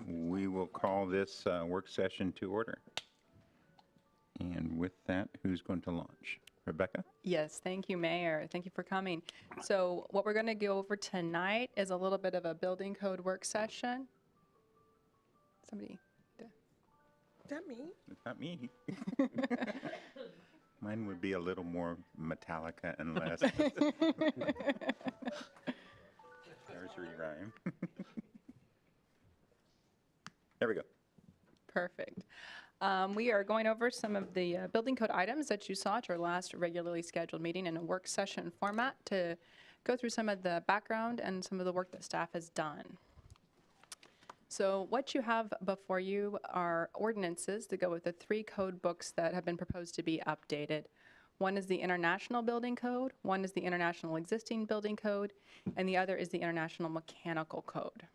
We will call this work session to order. And with that, who's going to launch? Rebecca? Yes, thank you, Mayor. Thank you for coming. So what we're going to go over tonight is a little bit of a building code work session. Somebody. Is that me? It's not me. Mine would be a little more Metallica and less. Nursery rhyme. There we go. Perfect. We are going over some of the building code items that you saw at our last regularly scheduled meeting in a work session format to go through some of the background and some of the work that staff has done. So what you have before you are ordinances that go with the 3 code books that have been proposed to be updated. One is the International Building Code, one is the International Existing Building Code, and the other is the International Mechanical Code.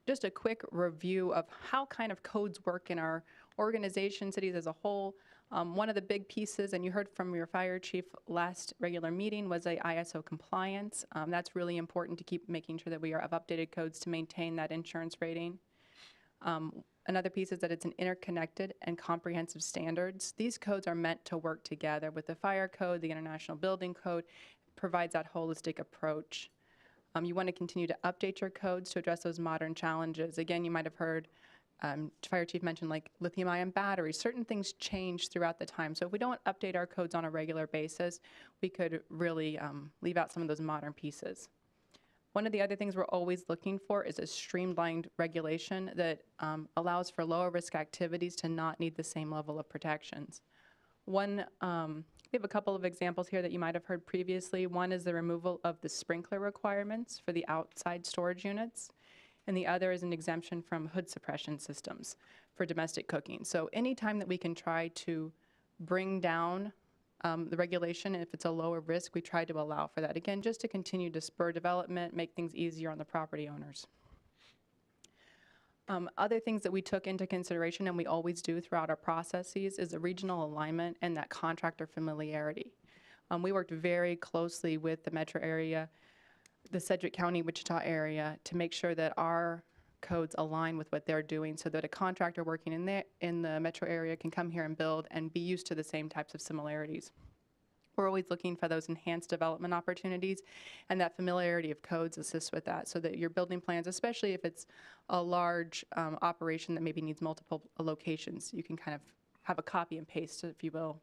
Just a quick review of how kind of codes work in our organization, cities as a whole. One of the big pieces, and you heard from your fire chief last regular meeting, was a ISO compliance. That's really important to keep making sure that we have updated codes to maintain that insurance rating. Another piece is that it's an interconnected and comprehensive standards. These codes are meant to work together with the fire code, the International Building Code, provides that holistic approach. You want to continue to update your codes to address those modern challenges. Again, you might have heard Fire Chief mention like lithium-ion batteries. Certain things change throughout the time. So if we don't update our codes on a regular basis, we could really leave out some of those modern pieces. One of the other things we're always looking for is a streamlined regulation that allows for lower risk activities to not need the same level of protections. We have a couple of examples here that you might have heard previously. One is the removal of the sprinkler requirements for the outside storage units, and the other is an exemption from hood suppression systems for domestic cooking. So anytime that we can try to bring down the regulation, if it's a lower risk, we try to allow for that. Again, just to continue to spur development, make things easier on the property owners. Other things that we took into consideration, and we always do throughout our processes, is the regional alignment and that contractor familiarity. We worked very closely with the metro area, the Sedgwick County, Wichita area, to make sure that our codes align with what they're doing so that a contractor working in the metro area can come here and build and be used to the same types of similarities. We're always looking for those enhanced development opportunities, and that familiarity of codes assists with that so that your building plans, especially if it's a large operation that maybe needs multiple locations, you can kind of have a copy and paste, if you will.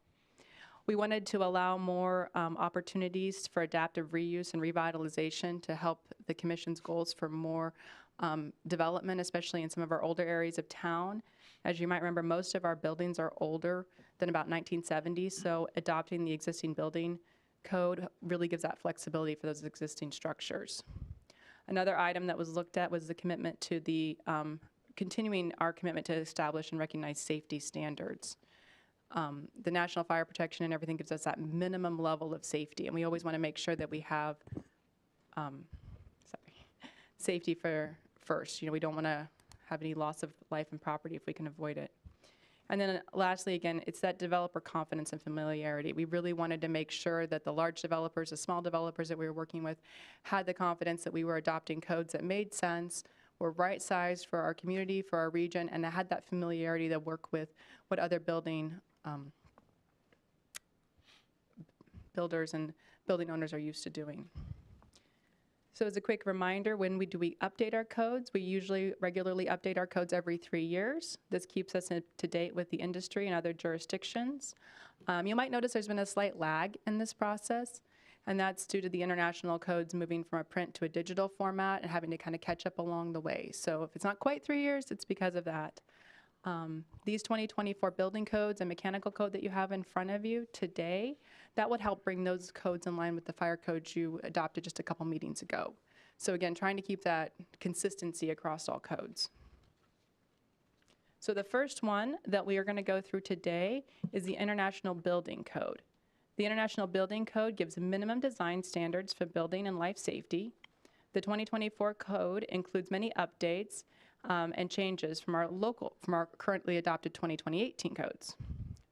We wanted to allow more opportunities for adaptive reuse and revitalization to help the Commission's goals for more development, especially in some of our older areas of town. As you might remember, most of our buildings are older than about 1970, so adopting the existing building code really gives that flexibility for those existing structures. Another item that was looked at was the commitment to the, continuing our commitment to establish and recognize safety standards. The National Fire Protection and everything gives us that minimum level of safety, and we always want to make sure that we have safety first. You know, we don't want to have any loss of life and property if we can avoid it. And then lastly, again, it's that developer confidence and familiarity. We really wanted to make sure that the large developers, the small developers that we were working with had the confidence that we were adopting codes that made sense, were right-sized for our community, for our region, and that had that familiarity to work with what other building builders and building owners are used to doing. So as a quick reminder, when we update our codes, we usually regularly update our codes every 3 years. This keeps us to date with the industry and other jurisdictions. You might notice there's been a slight lag in this process, and that's due to the international codes moving from a print to a digital format and having to kind of catch up along the way. So if it's not quite 3 years, it's because of that. These 2024 building codes and mechanical code that you have in front of you today, that would help bring those codes in line with the fire codes you adopted just a couple meetings ago. So again, trying to keep that consistency across all codes. So the first one that we are going to go through today is the International Building Code. The International Building Code gives minimum design standards for building and life safety. The 2024 code includes many updates and changes from our currently adopted 2018 codes.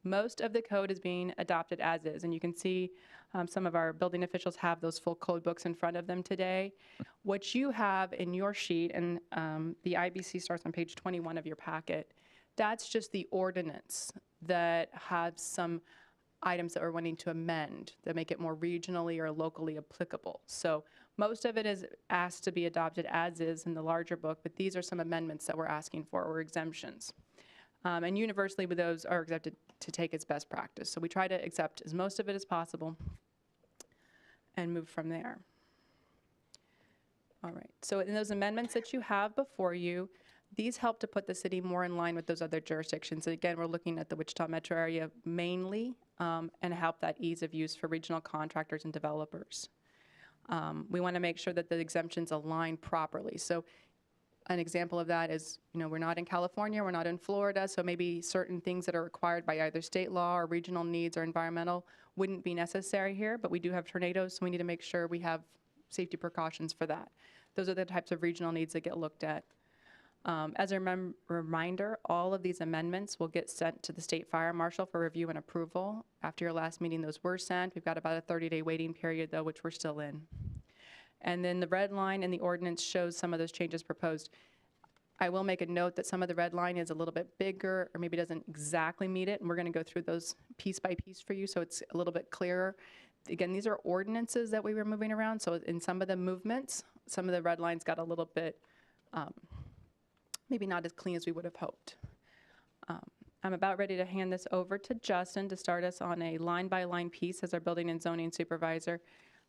Most of the code is being adopted as is, and you can see some of our building officials have those full code books in front of them today. What you have in your sheet, and the IBC starts on page 21 of your packet, that's just the ordinance that has some items that we're wanting to amend that make it more regionally or locally applicable. So most of it is asked to be adopted as is in the larger book, but these are some amendments that we're asking for, or exemptions. And universally, with those are accepted to take as best practice. So we try to accept as most of it as possible and move from there. All right, so in those amendments that you have before you, these help to put the city more in line with those other jurisdictions. And again, we're looking at the Wichita metro area mainly, and help that ease of use for regional contractors and developers. We want to make sure that the exemptions align properly. So an example of that is, we're not in California, we're not in Florida, so maybe certain things that are required by either state law or regional needs or environmental wouldn't be necessary here, but we do have tornadoes, so we need to make sure we have safety precautions for that. Those are the types of regional needs that get looked at. As a reminder, all of these amendments will get sent to the state fire marshal for review and approval. After your last meeting, those were sent. We've got about a 30-day waiting period, though, which we're still in. And then the red line in the ordinance shows some of those changes proposed. I will make a note that some of the red line is a little bit bigger or maybe doesn't exactly meet it, and we're going to go through those piece by piece for you so it's a little bit clearer. Again, these are ordinances that we were moving around, so in some of the movements, some of the red lines got a little bit maybe not as clean as we would have hoped. I'm about ready to hand this over to Justin to start us on a line-by-line piece as our building and zoning supervisor.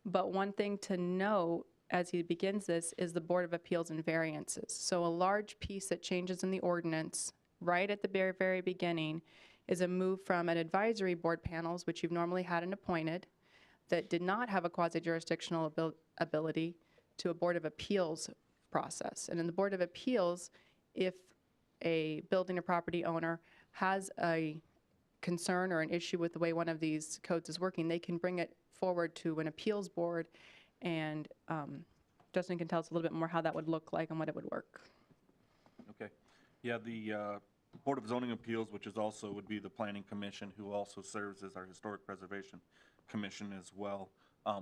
But one thing to note as he begins this is the Board of Appeals and Variances. So a large piece that changes in the ordinance right at the very, very beginning is a move from an advisory board panels, which you've normally had and appointed, that did not have a quasi-jurisdictional ability, to a Board of Appeals process. And in the Board of Appeals, if a building or property owner has a concern or an issue with the way one of these codes is working, they can bring it forward to an appeals board, and Justin can tell us a little bit more how that would look like and what it would work. Okay. Yeah, the Board of Zoning Appeals, which is also would be the Planning Commission, who also serves as our Historic Preservation Commission as well,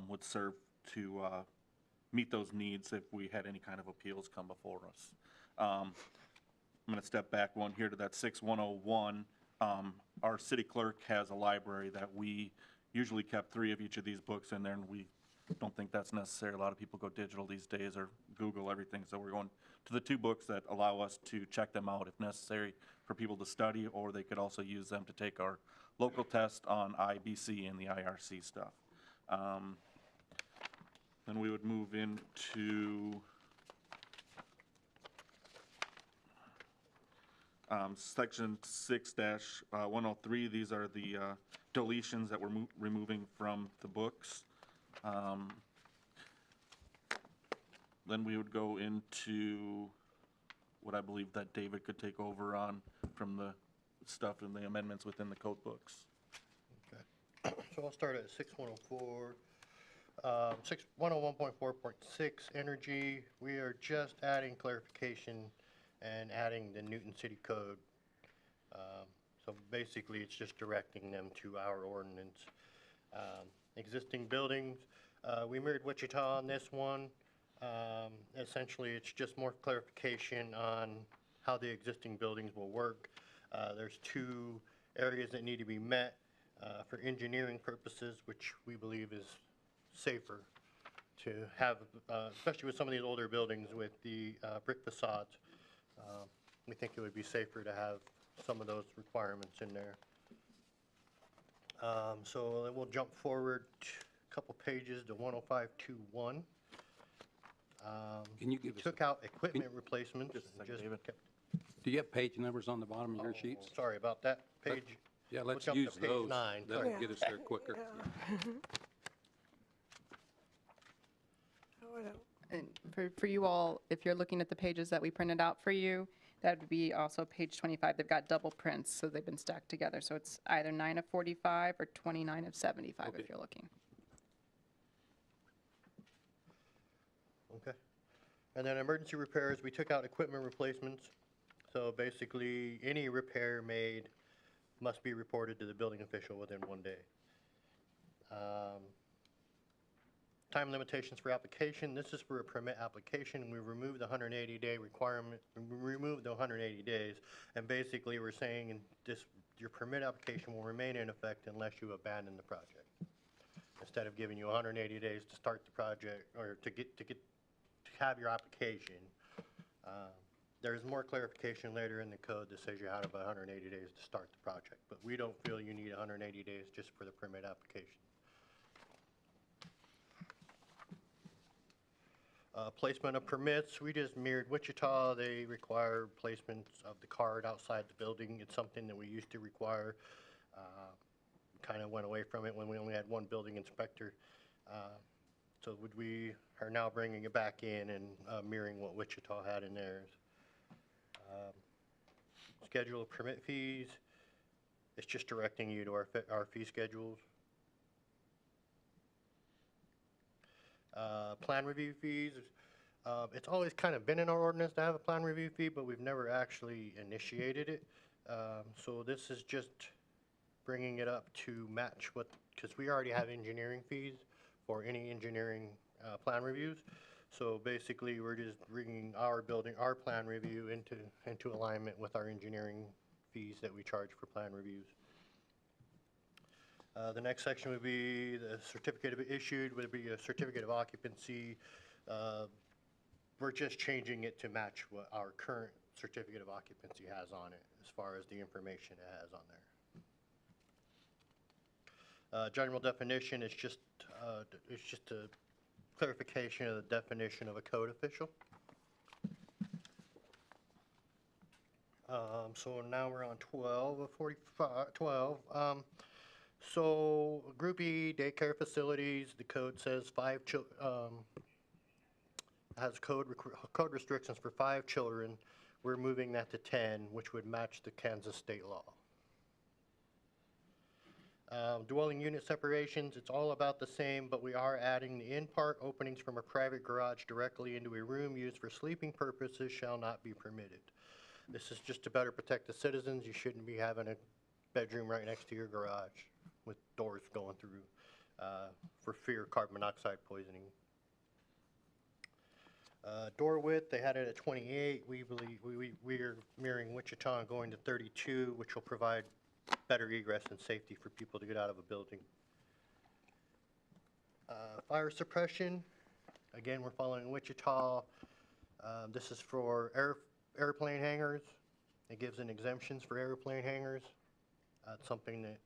would serve to meet those needs if we had any kind of appeals come before us. I'm going to step back one here to that 6101. Our city clerk has a library that we usually kept 3 of each of these books in there, and we don't think that's necessary. A lot of people go digital these days or Google everything, so we're going to the 2 books that allow us to check them out if necessary for people to study, or they could also use them to take our local test on IBC and the IRC stuff. Then we would move into section 6-103. These are the deletions that we're removing from the books. Then we would go into what I believe that David could take over on from the stuff and the amendments within the code books. Okay. So I'll start at 6104. 101.4.6 energy. We are just adding clarification and adding the Newton City Code. So basically it's just directing them to our ordinance. Existing buildings, we mirrored Wichita on this one. Essentially it's just more clarification on how the existing buildings will work. There's 2 areas that need to be met for engineering purposes, which we believe is safer to have, especially with some of these older buildings with the brick facades. We think it would be safer to have some of those requirements in there. So then we'll jump forward a couple pages to 105.2.1. Can you give us, Took out equipment replacements. Just a second, and David. do you have page numbers on the bottom of your sheets? Sorry about that. Page. Yeah, let's jump to use page those. 9. That'll Sorry. get us there quicker. Oh, I don't- And for you all, if you're looking at the pages that we printed out for you, that would be also page 25. They've got double prints, so they've been stacked together. So it's either 9 of 45 or 29 of 75 Okay. if you're looking. Okay. And then emergency repairs, we took out equipment replacements. So basically, any repair made must be reported to the building official within 1 day. Time limitations for application, this is for a permit application. We removed the 180-day requirement, we removed the 180 days, and basically we're saying your permit application will remain in effect unless you abandon the project. Instead of giving you 180 days to start the project, or to have your application, there's more clarification later in the code that says you have about 180 days to start the project, but we don't feel you need 180 days just for the permit application. Placement of permits, we just mirrored Wichita. They require placements of the card outside the building. It's something that we used to require. Kind of went away from it when we only had one building inspector. So we are now bringing it back in and mirroring what Wichita had in theirs. Schedule of permit fees, it's just directing you to our fee schedules. Plan review fees, it's always kind of been in our ordinance to have a plan review fee, but we've never actually initiated it. So this is just bringing it up to match what, because we already have engineering fees for any engineering plan reviews. So basically, we're just bringing our plan review into alignment with our engineering fees that we charge for plan reviews. The next section would be the certificate of issued, would be a certificate of occupancy. We're just changing it to match what our current certificate of occupancy has on it, as far as the information it has on there. General definition is just a clarification of the definition of a code official. So now we're on 12 of 45, 12. So Group E, daycare facilities, the code says has code restrictions for 5 children. We're moving that to 10, which would match the Kansas state law. Dwelling unit separations, it's all about the same, but we are adding the in-part openings from a private garage directly into a room used for sleeping purposes shall not be permitted. This is just to better protect the citizens. You shouldn't be having a bedroom right next to your garage with doors going through for fear of carbon monoxide poisoning. Door width, they had it at 28. We believe we are mirroring Wichita and going to 32, which will provide better egress and safety for people to get out of a building. Fire suppression, again, we're following Wichita. This is for airplane hangars. It gives an exemptions for airplane hangars. It's something that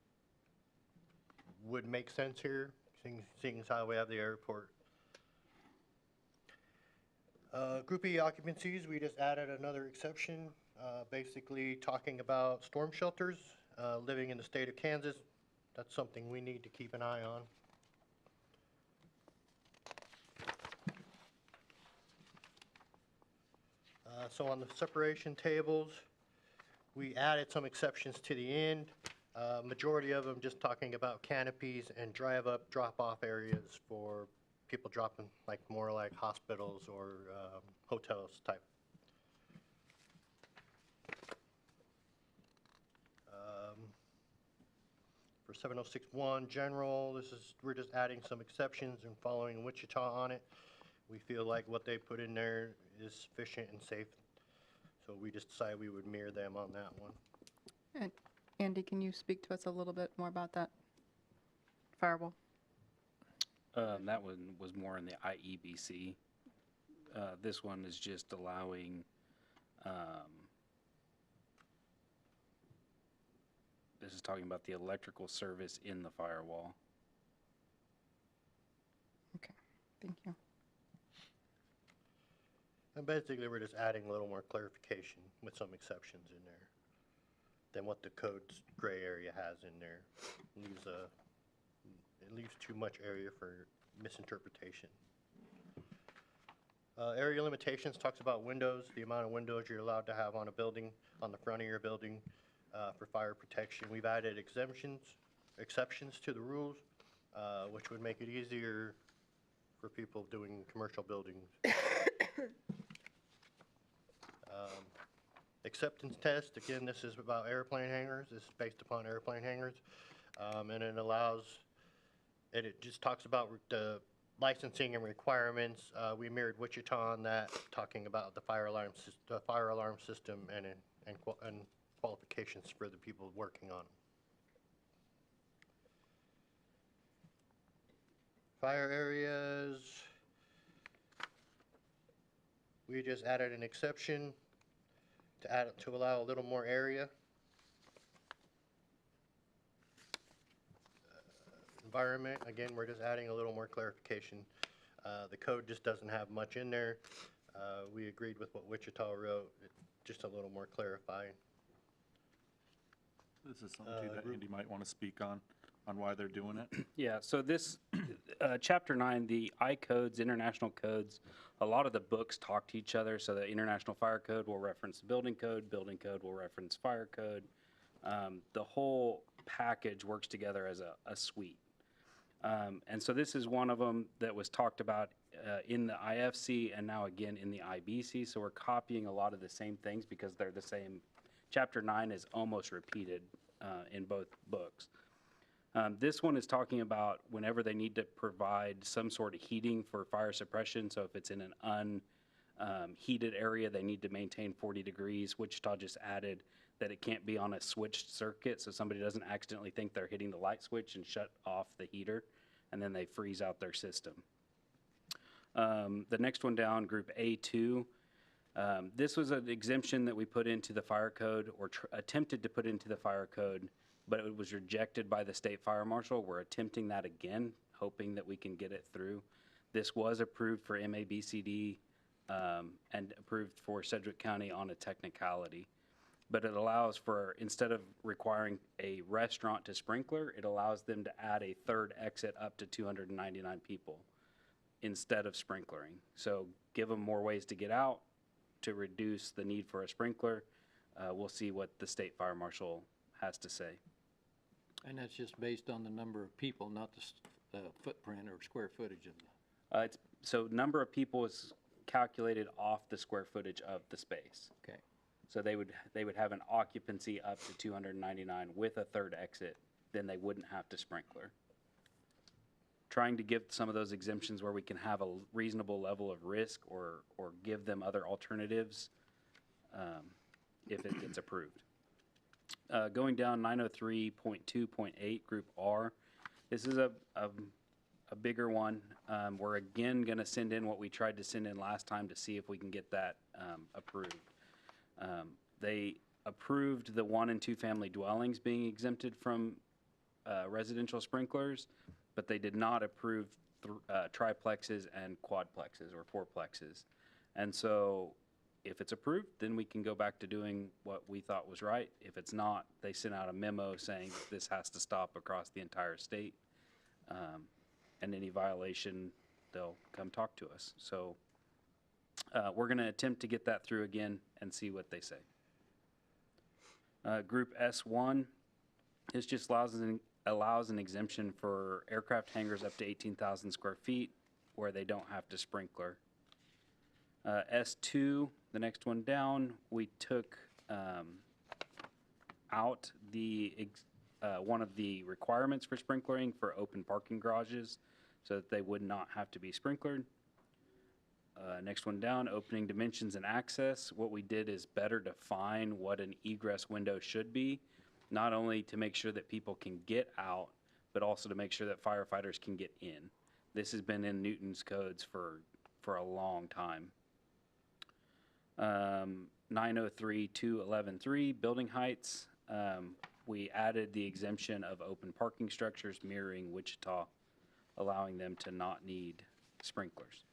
would make sense here, seeing as how we have the airport. Group E occupancies, we just added another exception, basically talking about storm shelters. Living in the state of Kansas, that's something we need to keep an eye on. So on the separation tables, we added some exceptions to the end. Majority of them just talking about canopies and drive-up, drop-off areas for people dropping, like more like hospitals or hotels type. For 7061 general, we're just adding some exceptions and following Wichita on it. We feel like what they put in there is sufficient and safe, so we just decided we would mirror them on that one. And Andy, can you speak to us a little bit more about that firewall? That one was more in the IEBC. This one is just allowing, this is talking about the electrical service in the firewall. Okay, thank you. And basically, we're just adding a little more clarification with some exceptions in there than what the code's gray area has in there. It leaves too much area for misinterpretation. Area limitations talks about windows, the amount of windows you're allowed to have on a building, on the front of your building for fire protection. We've added exceptions to the rules, which would make it easier for people doing commercial buildings. acceptance test. Again, this is about airplane hangars. This is based upon airplane hangars. And it allows, it just talks about the licensing and requirements. We mirrored Wichita on that, talking about the fire alarm system and qualifications for the people working on them. Fire areas, we just added an exception to allow a little more area. Environment, again, we're just adding a little more clarification. The code just doesn't have much in there. We agreed with what Wichita wrote, just a little more clarifying. This is something too that Andy might want to speak on why they're doing it. Yeah, so this, Chapter 9, the I codes, international codes, a lot of the books talk to each other. So the International Fire Code will reference the building code will reference fire code. The whole package works together as a suite. And so this is one of them that was talked about in the IFC and now again in the IBC. So we're copying a lot of the same things because they're the same. Chapter 9 is almost repeated in both books. This one is talking about whenever they need to provide some sort of heating for fire suppression. So if it's in an unheated area, they need to maintain 40 degrees. Wichita just added that it can't be on a switched circuit, so somebody doesn't accidentally think they're hitting the light switch and shut off the heater, and then they freeze out their system. The next one down, Group A2, this was an exemption that we put into the fire code, or attempted to put into the fire code, but it was rejected by the state fire marshal. We're attempting that again, hoping that we can get it through. This was approved for MABCD and approved for Sedgwick County on a technicality. But it allows for, instead of requiring a restaurant to sprinkler, it allows them to add a third exit up to 299 people instead of sprinklering. So give them more ways to get out to reduce the need for a sprinkler. We'll see what the state fire marshal has to say. And that's just based on the number of people, not the footprint or square footage of the... So number of people is calculated off the square footage of the space. Okay. So they would have an occupancy up to 299 with a third exit, then they wouldn't have to sprinkler. Trying to give some of those exemptions where we can have a reasonable level of risk or give them other alternatives if it gets approved. Going down 903.2.8, Group R, this is a bigger one. We're again going to send in what we tried to send in last time to see if we can get that approved. They approved the 1- and 2-family dwellings being exempted from residential sprinklers, but they did not approve triplexes and quadplexes or fourplexes. And so if it's approved, then we can go back to doing what we thought was right. If it's not, they sent out a memo saying this has to stop across the entire state. And any violation, they'll come talk to us. So we're going to attempt to get that through again and see what they say. Group S1, this just allows an exemption for aircraft hangars up to 18,000 square feet where they don't have to sprinkler. S2, the next one down, we took out the one of the requirements for sprinklering for open parking garages so that they would not have to be sprinklered. Next one down, opening dimensions and access. What we did is better define what an egress window should be, not only to make sure that people can get out, but also to make sure that firefighters can get in. This has been in Newton's codes for a long time. 903.2.11.3, building heights. We added the exemption of open parking structures mirroring Wichita, allowing them to not need sprinklers.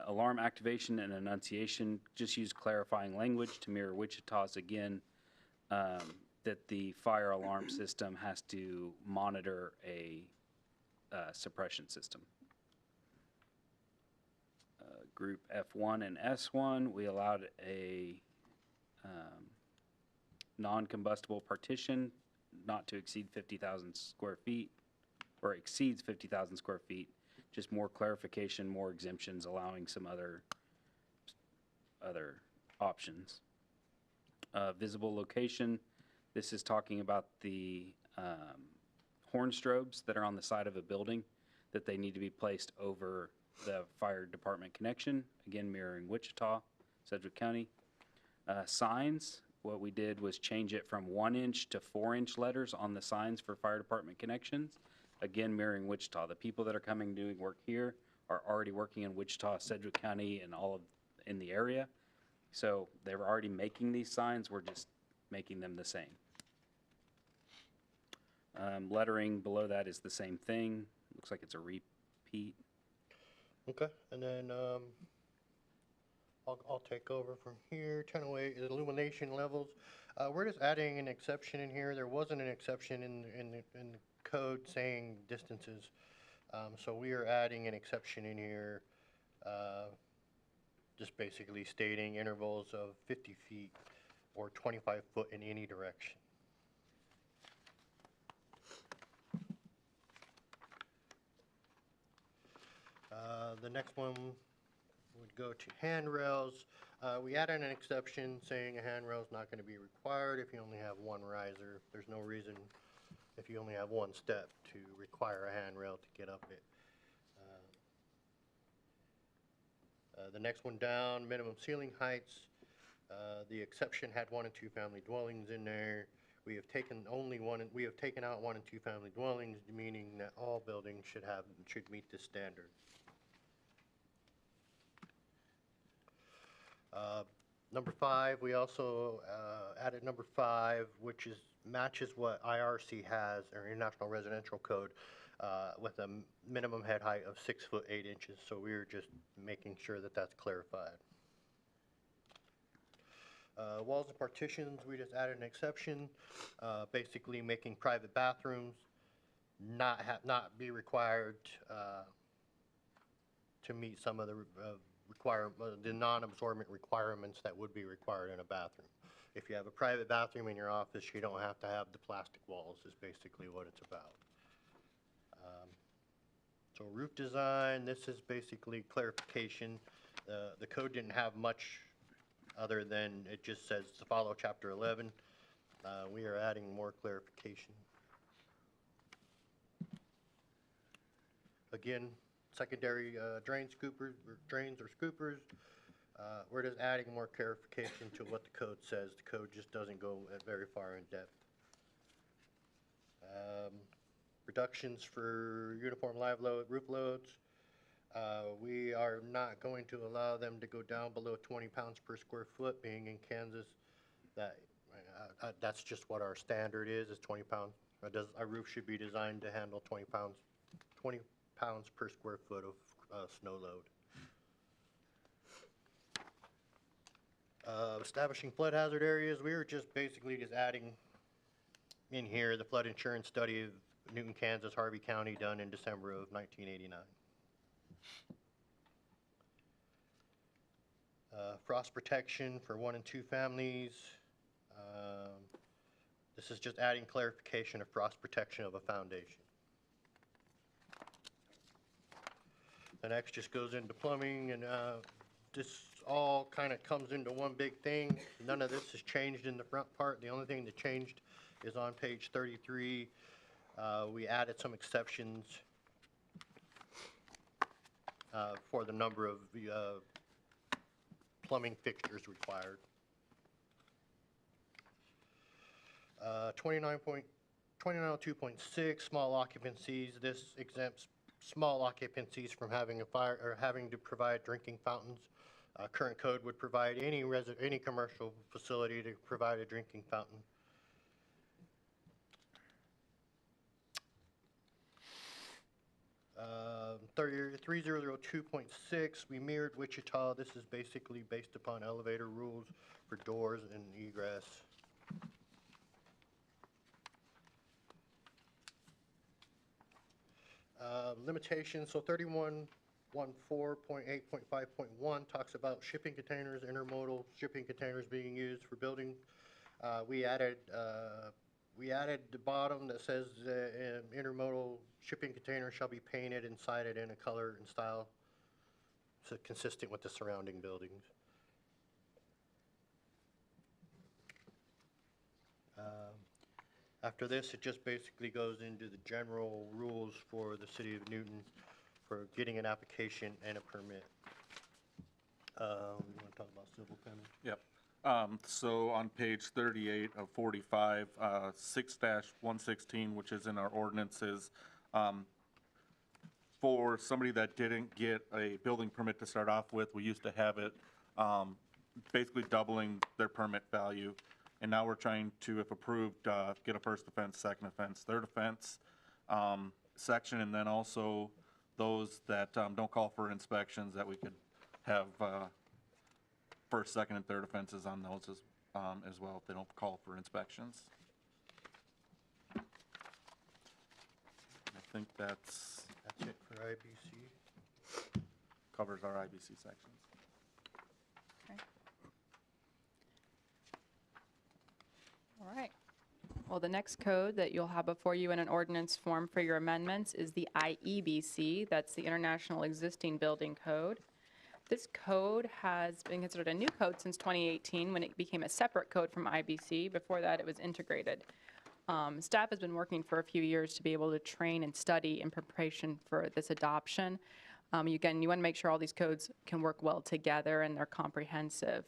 Alarm activation and enunciation, just use clarifying language to mirror Wichita's again, that the fire alarm system has to monitor a suppression system. Group F1 and S1, we allowed a non-combustible partition not to exceed 50,000 square feet, or exceeds 50,000 square feet. Just more clarification, more exemptions, allowing some other options. Visible location, this is talking about the horn strobes that are on the side of a building, that they need to be placed over the fire department connection, again mirroring Wichita, Sedgwick County. Signs, what we did was change it from 1-inch to 4-inch letters on the signs for fire department connections, again mirroring Wichita. The people that are coming doing work here are already working in Wichita, Sedgwick County, and all of in the area. So they were already making these signs, we're just making them the same. Lettering below that is the same thing. Looks like it's a repeat. Okay, and then I'll take over from here. 1008 is illumination levels. We're just adding an exception in here. There wasn't an exception in the code saying distances. So we are adding an exception in here, just basically stating intervals of 50 feet or 25 foot in any direction. The next one would go to handrails. We added an exception saying a handrail is not going to be required if you only have one riser. There's no reason if you only have one step to require a handrail to get up it. The next one down, minimum ceiling heights. The exception had 1 and 2 family dwellings in there. We have taken out 1 and 2 family dwellings, meaning that all buildings should meet this standard. Number 5, we also added number 5, which matches what IRC has, or International Residential Code, with a minimum head height of 6 foot 8 inches. So we were just making sure that that's clarified. Walls and partitions, we just added an exception, basically making private bathrooms not be required to meet some of the non-absorbent requirements that would be required in a bathroom. If you have a private bathroom in your office, you don't have to have the plastic walls, is basically what it's about. So roof design, this is basically clarification. The code didn't have much other than it just says to follow Chapter 11. We are adding more clarification. Again, secondary drains or scoopers. We're just adding more clarification to what the code says. The code just doesn't go very far in depth. Reductions for uniform live load, roof loads. We are not going to allow them to go down below 20 pounds per square foot. Being in Kansas, that's just what our standard is 20 pounds. Our roof should be designed to handle 20 pounds per square foot of snow load. Establishing flood hazard areas, we were just basically adding in here the flood insurance study of Newton, Kansas, Harvey County, done in December of 1989. Frost protection for 1 and 2 families. This is just adding clarification of frost protection of a foundation. The next just goes into plumbing, and this all kind of comes into one big thing. None of this has changed in the front part. The only thing that changed is on page 33. We added some exceptions for the number of plumbing fixtures required. 2902.6, small occupancies. This exempts small occupancies from having a fire or having to provide drinking fountains. Current code would provide any commercial facility to provide a drinking fountain. Uh, 3002.6, we mirrored Wichita. This is basically based upon elevator rules for doors and egress. Limitations, so 3114.8.5.1 talks about shipping containers, intermodal shipping containers being used for building. We added the bottom that says intermodal shipping container shall be painted and sided in a color and style so consistent with the surrounding buildings. After this, it just basically goes into the general rules for the city of Newton for getting an application and a permit. You want to talk about civil penalty? Yep. So on page 38 of 45, 6-116, which is in our ordinances, for somebody that didn't get a building permit to start off with, we used to have it basically doubling their permit value. And now we're trying to, if approved, get a first offense, second offense, third offense section, and then also those that don't call for inspections, that we could have first, second, and third offenses on those as well if they don't call for inspections. I think that's That's it for IBC. covers our IBC sections. Okay. All right. Well, the next code that you'll have before you in an ordinance form for your amendments is the IEBC. That's the International Existing Building Code. This code has been considered a new code since 2018 when it became a separate code from IBC. Before that, it was integrated. Staff has been working for a few years to be able to train and study in preparation for this adoption. Again, you want to make sure all these codes can work well together and they're comprehensive.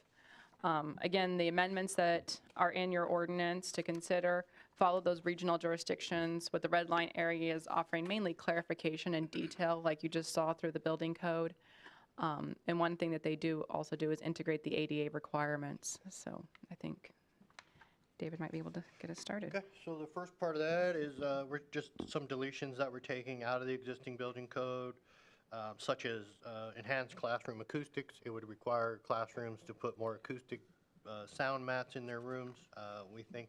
Again, the amendments that are in your ordinance to consider follow those regional jurisdictions, with the red line areas offering mainly clarification and detail like you just saw through the building code. And one thing that they also do is integrate the ADA requirements. So I think David might be able to get us started. Okay, so the first part of that is we're just some deletions that we're taking out of the existing building code, such as enhanced classroom acoustics. It would require classrooms to put more acoustic sound mats in their rooms. We think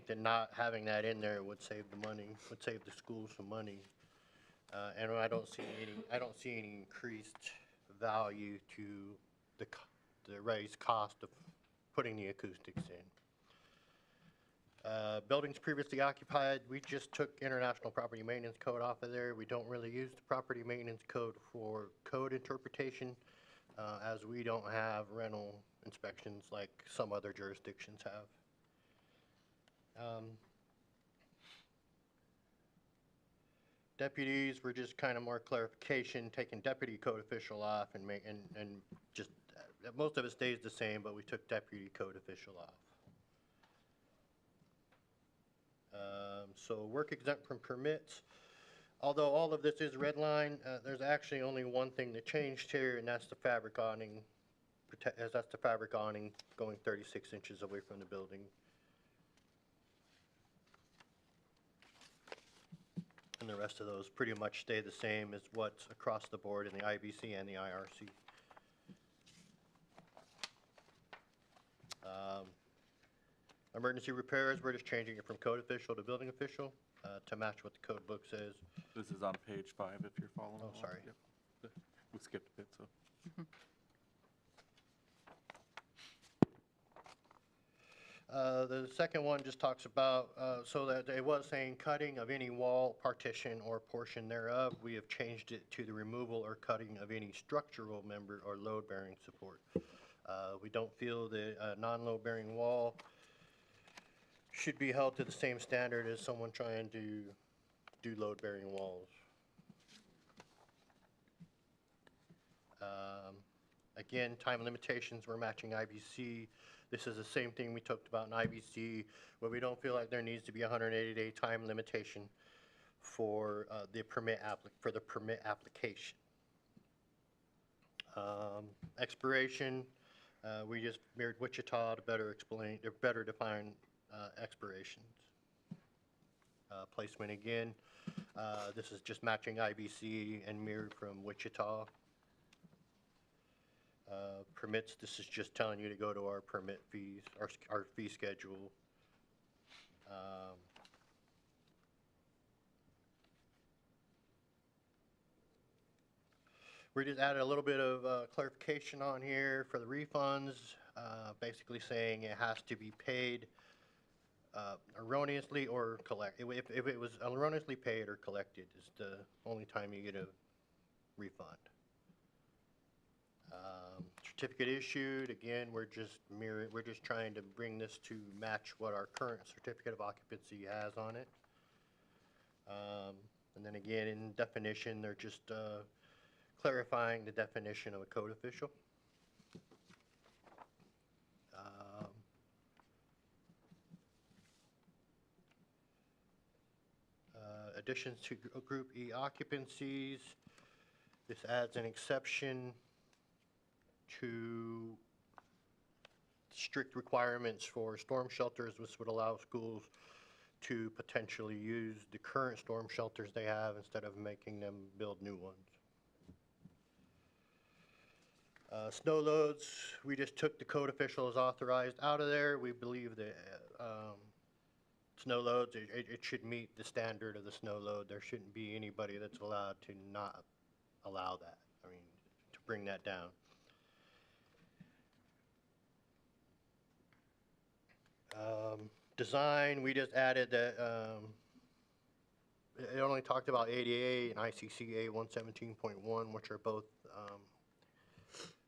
that not having that in there would save the money, would save the schools some money. And I don't see any increased value to the raised cost of putting the acoustics in. Buildings previously occupied, we just took International Property Maintenance Code off of there. We don't really use the Property Maintenance Code for code interpretation, as we don't have rental inspections like some other jurisdictions have. Deputies were just kind of more clarification, taking deputy code official off and just, most of it stays the same, but we took deputy code official off. So work exempt from permits. Although all of this is red line, there's actually only one thing that changed here, and that's the fabric awning. That's the fabric awning going 36 inches away from the building. And the rest of those pretty much stay the same as what's across the board in the IBC and the IRC. Emergency repairs, we're just changing it from code official to building official to match what the code book says. This is on page 5 if you're following. Oh, along. sorry. Yep. We skipped a bit, so. The second one just talks about, so that it was saying cutting of any wall, partition, or portion thereof. We have changed it to the removal or cutting of any structural member or load-bearing support. We don't feel that a non-load-bearing wall should be held to the same standard as someone trying to do load-bearing walls. Again, time limitations, we're matching IBC. This is the same thing we talked about in IBC, where we don't feel like there needs to be a 180-day time limitation for the permit application. Expiration, we just mirrored Wichita to better explain, or better define expirations. Placement again, this is just matching IBC and mirrored from Wichita. Permits, this is just telling you to go to our permit fees, our fee schedule. We just added a little bit of clarification on here for the refunds, basically saying it has to be paid erroneously or if it was erroneously paid or collected is the only time you get a refund. certificate issued, again, we're just trying to bring this to match what our current certificate of occupancy has on it. And then again, in definition, they're just clarifying the definition of a code official. Additions to Group E occupancies. This adds an exception to strict requirements for storm shelters. This would allow schools to potentially use the current storm shelters they have instead of making them build new ones. Snow loads, we just took the code official as authorized out of there. We believe that snow loads, it should meet the standard of the snow load. There shouldn't be anybody that's allowed to not allow that. I mean, to bring that down. Design, we just added that, it only talked about ADA and ICCA 117.1, which are both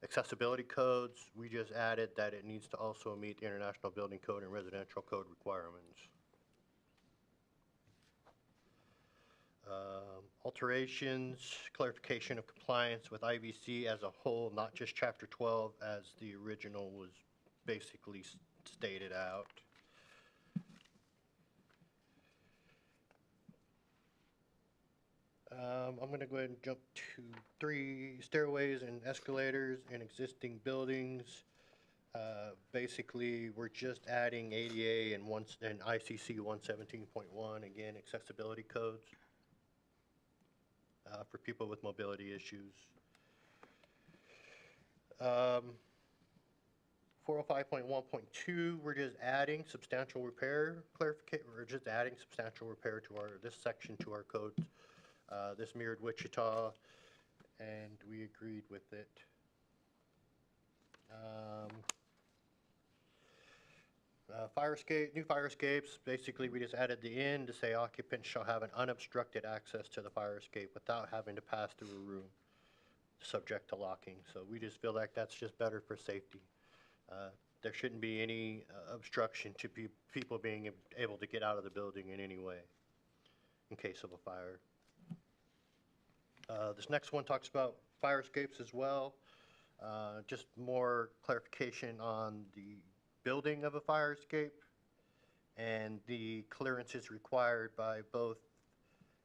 accessibility codes. We just added that it needs to also meet the International Building Code and Residential Code requirements. Alterations, clarification of compliance with IBC as a whole, not just Chapter 12 as the original was basically stated out. I'm going to go ahead and jump to 3 stairways and escalators in existing buildings. Basically, we're just adding ADA and ICC 117.1, again, accessibility codes for people with mobility issues. 405.1.2, we're just adding substantial repair clarification. We're just adding substantial repair to this section to our codes. This mirrored Wichita, and we agreed with it. New fire escapes, basically we just added the end to say occupants shall have an unobstructed access to the fire escape without having to pass through a room subject to locking. So we just feel like that's just better for safety. There shouldn't be any obstruction to people being able to get out of the building in any way in case of a fire. This next one talks about fire escapes as well. Just more clarification on the building of a fire escape and the clearances required by both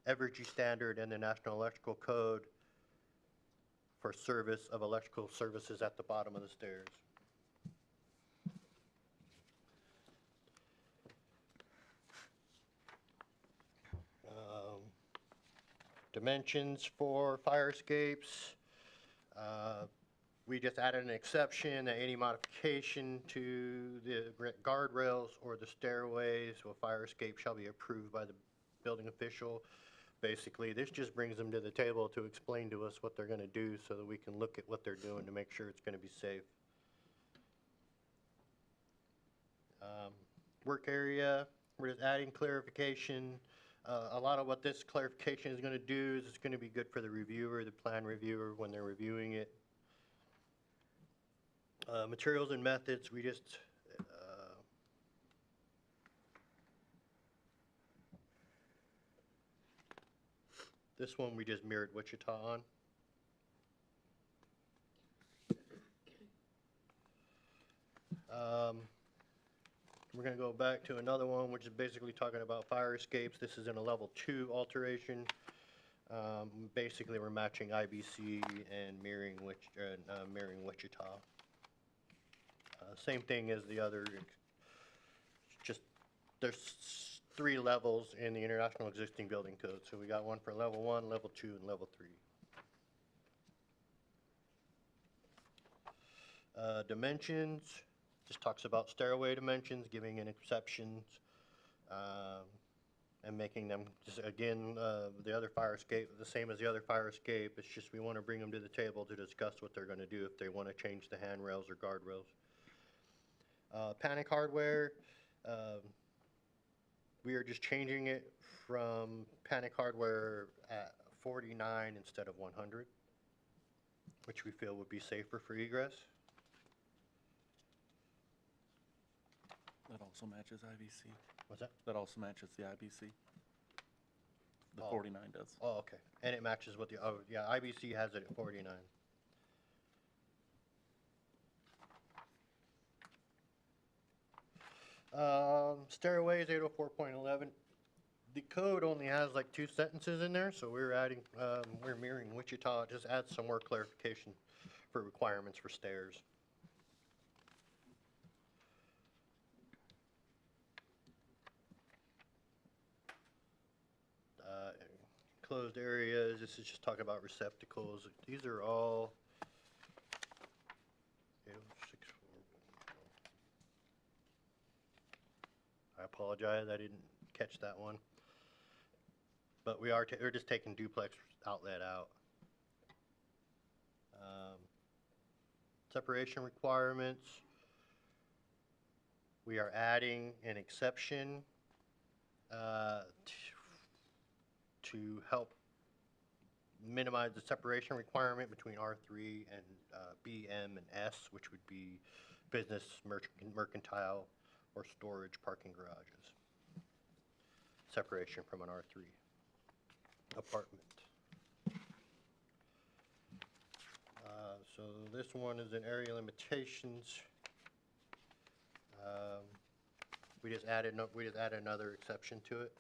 Evergy standard and the National Electrical Code for service of electrical services at the bottom of the stairs. Dimensions for fire escapes. We just added an exception that any modification to the guardrails or the stairways to a fire escape shall be approved by the building official. Basically, this just brings them to the table to explain to us what they're going to do so that we can look at what they're doing to make sure it's going to be safe. Work area, we're just adding clarification. A lot of what this clarification is going to do is it's going to be good for the reviewer, the plan reviewer, when they're reviewing it. Materials and methods, we just this one we just mirrored Wichita on. We're going to go back to another one, which is basically talking about fire escapes. This is in a level 2 alteration. Basically, we're matching IBC and mirroring Wichita. Same thing as the other. Just there's 3 levels in the International Existing Building Code. So we got one for level 1, level 2, and level 3. Dimensions. Just talks about stairway dimensions, giving in exceptions, and making them, just again, the other fire escape, the same as the other fire escape. It's just we want to bring them to the table to discuss what they're going to do if they want to change the handrails or guardrails. Panic hardware, we are just changing it from panic hardware at 49 instead of 100, which we feel would be safer for egress. also matches IBC. What's that? That also matches the IBC. The Oh. 49 does. Oh, okay. And it matches what the, oh, yeah, IBC has it at 49. Stairways, 804.11. The code only has like 2 sentences in there, so we're adding, we're mirroring Wichita, just add some more clarification for requirements for stairs. Closed areas, this is just talking about receptacles. These are all 806.4. I apologize, I didn't catch that one. But we're just taking duplex outlet out. Separation requirements. We are adding an exception to help minimize the separation requirement between R3 and B, M, and S, which would be business, mercantile, or storage parking garages. Separation from an R3 apartment. So this one is in area limitations. We just added another exception to it.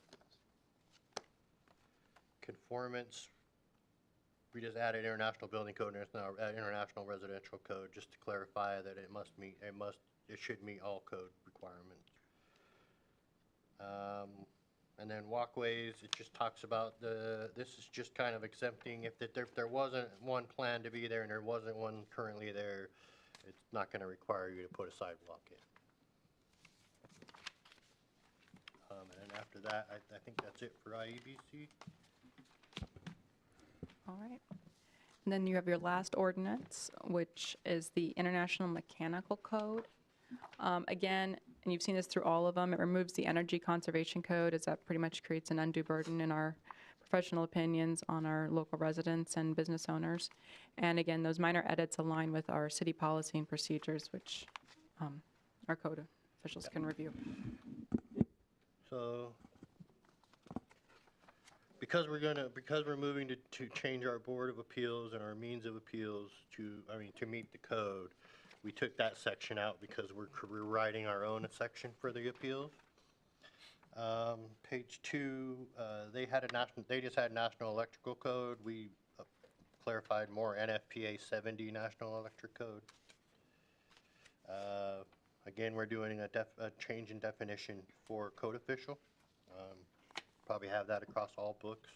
Conformance. We just added international building code, and it's now international residential code, just to clarify that it should meet all code requirements. And then walkways, it just talks about this is just kind of exempting, if there wasn't one planned to be there and there wasn't one currently there, it's not gonna require you to put a sidewalk in. And then after that, I think that's it for IEBC. All right. And then you have your last ordinance, which is the International Mechanical Code. Again, and you've seen this through all of them, it removes the Energy Conservation Code, as that pretty much creates an undue burden in our professional opinions on our local residents and business owners. And again, those minor edits align with our city policy and procedures, which our code officials can review. So, because we're moving to change our Board of Appeals and our means of appeals to meet the code, we took that section out because we're writing our own section for the appeals. Page 2, they just had National Electrical Code. We clarified more NFPA 70 National Electric Code. Again, we're doing a change in definition for code official. Probably have that across all books.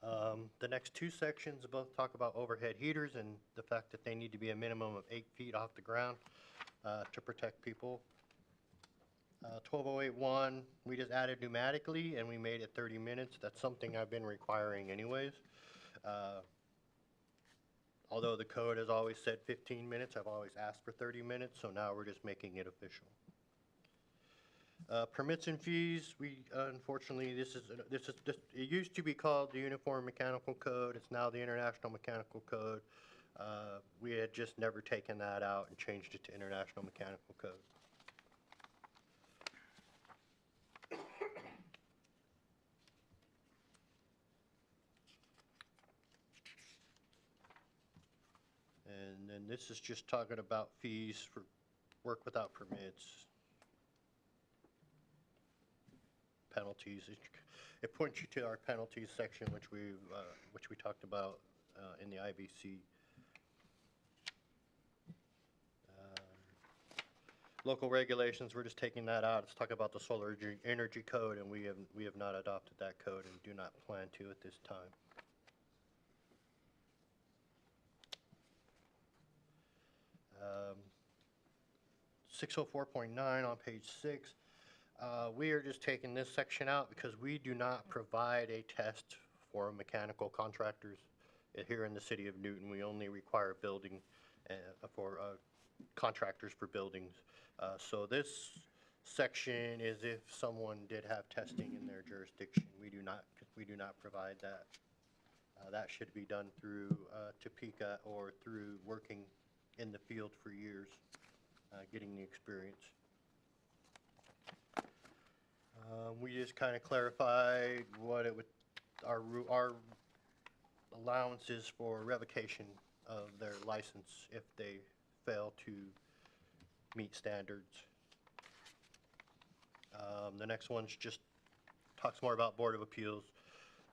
The next 2 sections both talk about overhead heaters and the fact that they need to be a minimum of 8 feet off the ground to protect people. 12081, we just added pneumatically and we made it 30 minutes. That's something I've been requiring anyways. Although the code has always said 15 minutes, I've always asked for 30 minutes, so now we're just making it official. Permits and fees, unfortunately, it used to be called the Uniform Mechanical Code. It's now the International Mechanical Code. We had just never taken that out and changed it to International Mechanical Code. And then this is just talking about fees for work without permits. Penalties. It points you to our penalties section, which we talked about in the IBC. Local regulations, we're just taking that out. It's talking about the solar energy code, and we have not adopted that code and do not plan to at this time. Um, 604.9 on page 6. We are just taking this section out because we do not provide a test for mechanical contractors here in the city of Newton. We only require building for contractors for buildings. So this section is if someone did have testing in their jurisdiction. We do not provide that. That should be done through Topeka or through working in the field for years, getting the experience. We just kind of clarified what it would, our allowances for revocation of their license if they fail to meet standards. The next one's just talks more about Board of Appeals,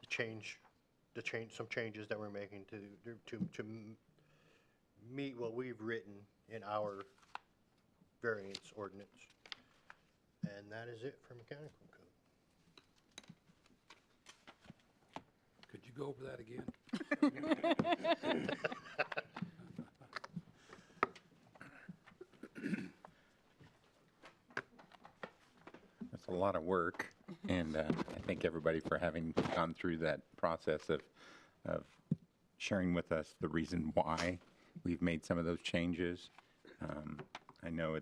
some changes that we're making to meet what we've written in our variance ordinance. And that is it for mechanical code. Could you go over that again? That's a lot of work, and I thank everybody for having gone through that process of sharing with us the reason why we've made some of those changes. I know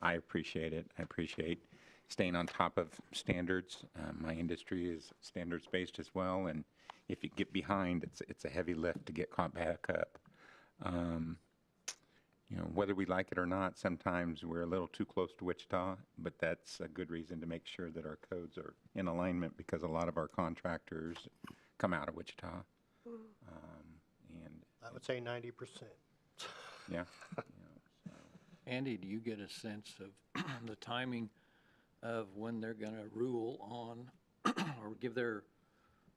I appreciate it. I appreciate staying on top of standards. My industry is standards-based as well, and if you get behind, it's a heavy lift to get caught back up. You know, whether we like it or not, sometimes we're a little too close to Wichita, but that's a good reason to make sure that our codes are in alignment, because a lot of our contractors come out of Wichita. And I would say 90%. yeah, Andy, do you get a sense of the timing of when they're going to rule on or give their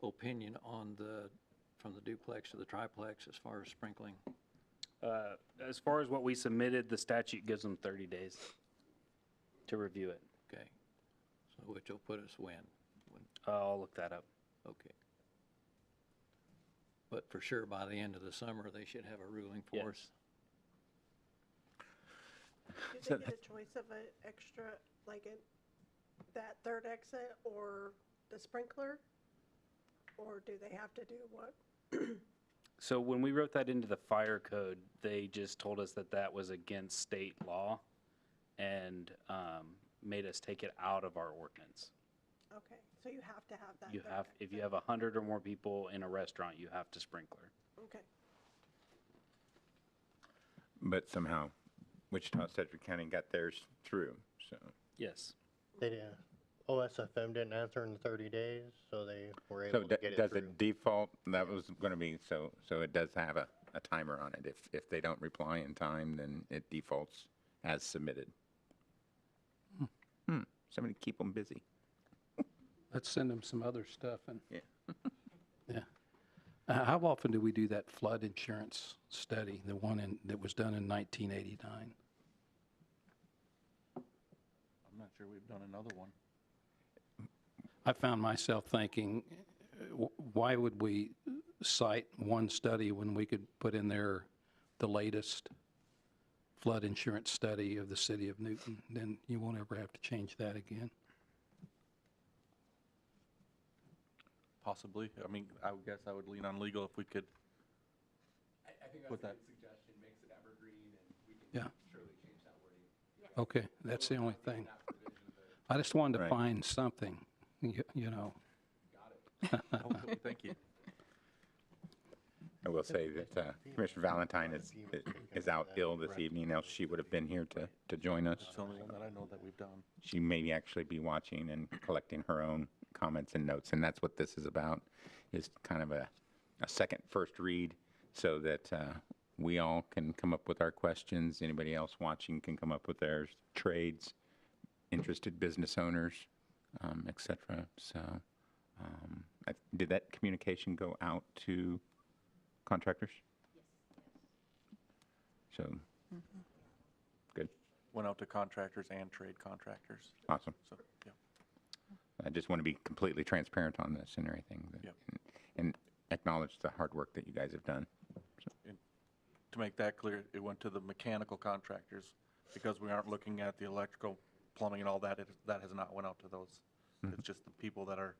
opinion on from the duplex to the triplex as far as sprinkling? As far as what we submitted, the statute gives them 30 days to review it. Okay. So which will put us when? I'll look that up. Okay. But for sure, by the end of the summer, they should have a ruling for us. Do they get a choice of an extra, like that third exit or the sprinkler? Or do they have to do what? So when we wrote that into the fire code, they just told us that that was against state law and made us take it out of our ordinance. Okay, so you have to have that. You third have, if exit. you have 100 or more people in a restaurant, you have to sprinkler. Okay. but somehow Wichita, Sedgwick County got theirs through, so. Yes. They didn't, OSFM didn't answer in 30 days, so they were So able to get it does through. it default, that was going to be, so it does have a timer on it. If they don't reply in time, then it defaults as submitted. Somebody keep them busy. Let's send them some other stuff and. Yeah. Yeah. How often do we do that flood insurance study, the one that was done in 1989? I'm not sure we've done another one. I found myself thinking, why would we cite one study when we could put in there the latest flood insurance study of the city of Newton? Then you won't ever have to change that again. Possibly. I mean, I would guess I would lean on legal if we could. I think Put that's a that- good suggestion, makes it evergreen, and we can Yeah. surely change that wording. Okay, that's the only thing. I just wanted to Right. find something, you know. Oh, thank you. I will say that Commissioner Valentine is out ill this evening, else she would have been here to join us. It's the only one that I know that we've done. She may actually be watching and collecting her own comments and notes, and that's what this is about, is kind of a second first read, so that we all can come up with our questions, anybody else watching can come up with theirs, trades, interested business owners, et cetera. So did that communication go out to contractors? Yes. So, good, Went out to contractors and trade contractors. awesome. So, yeah. I just want to be completely transparent on this and everything, Yep. and acknowledge the hard work that you guys have done. To make that clear, it went to the mechanical contractors because we aren't looking at the electrical, plumbing and all that. That has not went out to those. It's just the people that are,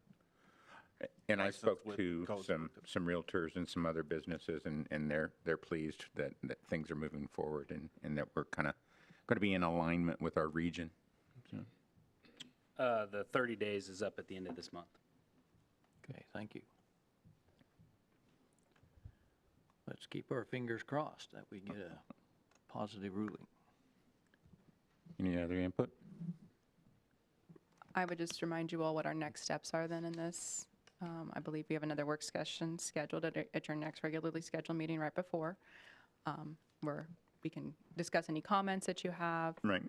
And I Licensed spoke with to codes some with it. realtors and some other businesses, and they're pleased that things are moving forward, and that we're kind of going to be in alignment with our region. The 30 days is up at the end of this month. Okay, thank you. Let's keep our fingers crossed that we get a positive ruling. Any other input? I would just remind you all what our next steps are then in this. I believe we have another work session scheduled at your next regularly scheduled meeting right before, where we can discuss any comments that you have. Right.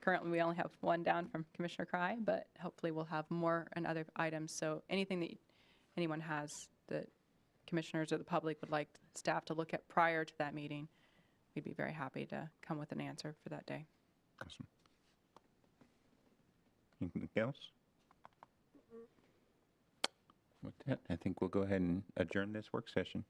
Currently, we only have one down from Commissioner Cry, but hopefully we'll have more and other items. So anything that anyone has that commissioners or the public would like staff to look at prior to that meeting, we'd be very happy to come with an answer for that day. Awesome. Anything else? With that, I think we'll go ahead and adjourn this work session.